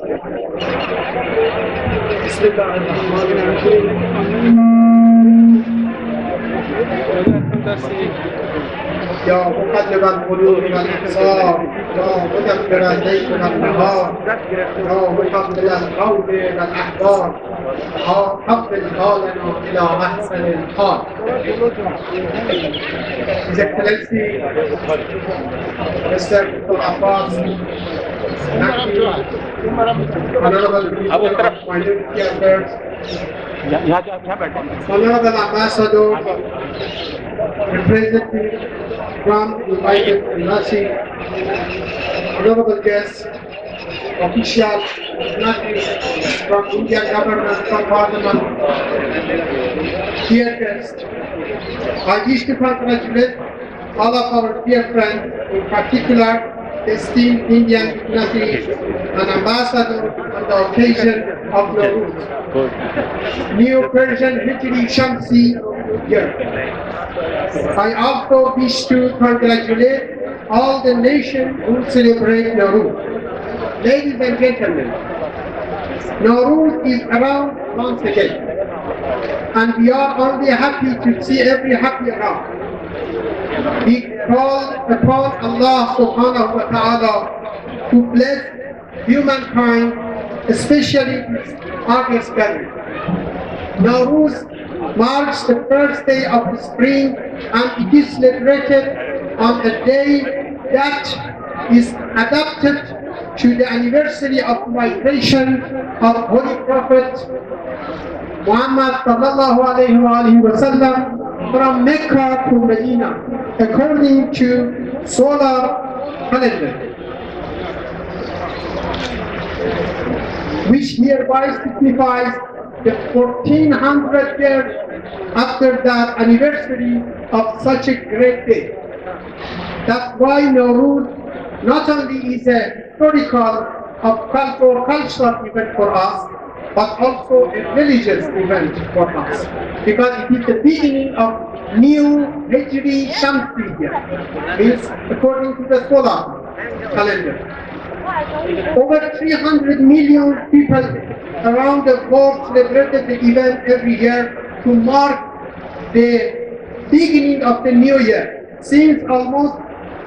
بسم الله الرحمن الرحیم. یا مقلب القلوب والابصار یا مدبر الليل والنهار یا مفضل القول والاحبار حول حالنا الى احسن الحال. His Excellency Mr. Abbas Honorable Minority Affairs, Honorable Ambassador, representative from invited embassy, honorable guests, officials, dignitaries from Indian government, from Parliament, dear guests, I wish to congratulate all of our dear friends, in particular esteemed Indian dignitaries and ambassador on the occasion of Norowz, New Persian Hijri Shamsi year. I also wish to congratulate all the nations who celebrate Norowz. Ladies and gentlemen, Norowz is around once again, and we are only happy to see every happy around. We call upon Allah subhanahu wa ta'ala to bless humankind, especially this August gathering. Norowz marks the first day of the spring, and it is celebrated on a day that is adapted to the anniversary of migration of Holy Prophet Muhammad sallallahu alayhi wa sallam from Mecca to Medina, according to solar calendar, which hereby signifies the 1400 years after that anniversary of such a great day. That's why Norowz not only is a historical or cultural event for us, but also a religious event for us, because it is the beginning of new Hijri Shamsi year, means according to the solar calendar. Over 300 million people around the world celebrated the event every year to mark the beginning of the new year. Since almost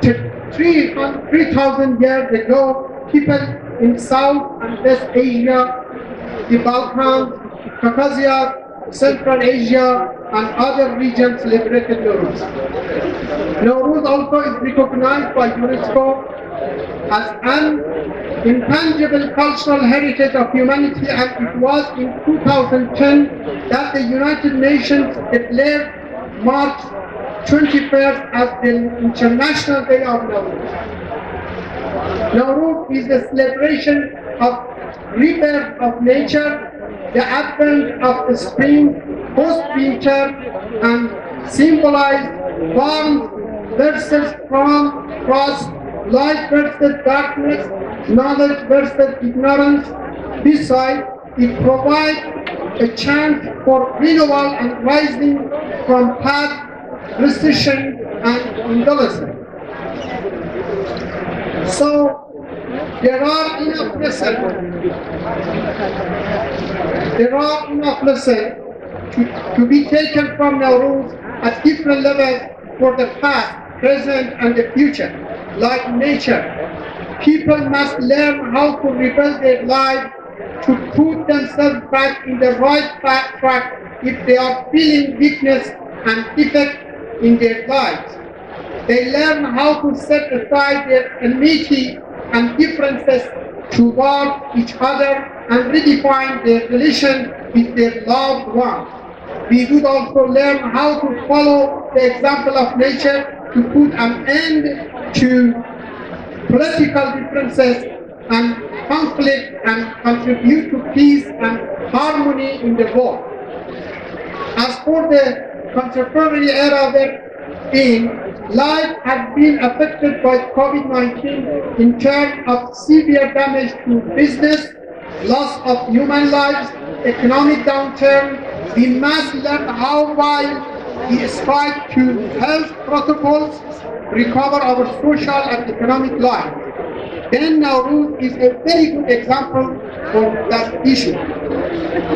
3,000 years ago, people in South and West Asia, the Balkans, Caucasus, Central Asia, and other regions celebrated Norowz. Norowz also is recognized by UNESCO as an intangible cultural heritage of humanity, and it was in 2010 that the United Nations declared March 21st as the International Day of Norowz. Norowz is the celebration of rebirth of nature, the advent of the spring post-winter, and symbolize warmth versus frost, light versus darkness, knowledge versus ignorance. Besides, it provides a chance for renewal and rising from past recession and indolence. So, there are enough lessons to be taken from Norowz at different levels for the past, present, and the future. Like nature, people must learn how to rebuild their lives, to put themselves back in the right track if they are feeling weakness and defect in their lives. They learn how to set aside their enmity and differences toward each other and redefine their relation with their loved ones. We would also learn how to follow the example of nature to put an end to political differences and conflict and contribute to peace and harmony in the world. As for the contemporary era we're in, life has been affected by COVID-19 in terms of severe damage to business, loss of human lives, economic downturn. We must learn how, while we strive to health protocols, recover our social and economic life. then Norowz is a very good example of that issue.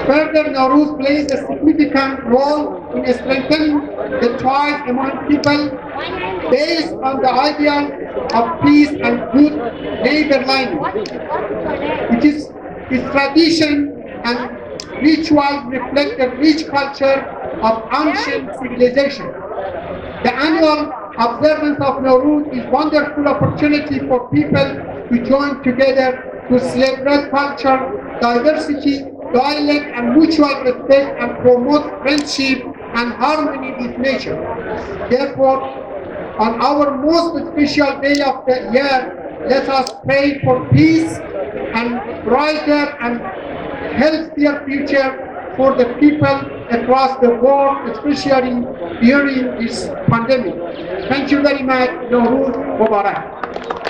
Further, Norowz plays a significant role in strengthening the ties among people based on the ideal of peace and good neighborliness. Its tradition and rituals reflect the rich culture of ancient civilization. The annual observance of Norowz is a wonderful opportunity for people to join together to celebrate culture, diversity, dialect and mutual respect and promote friendship and harmony with nature. Therefore, on our most special day of the year, let us pray for peace and brighter and healthier future for the people across the world, especially during this pandemic. Thank you very much. Norowz Mubarak.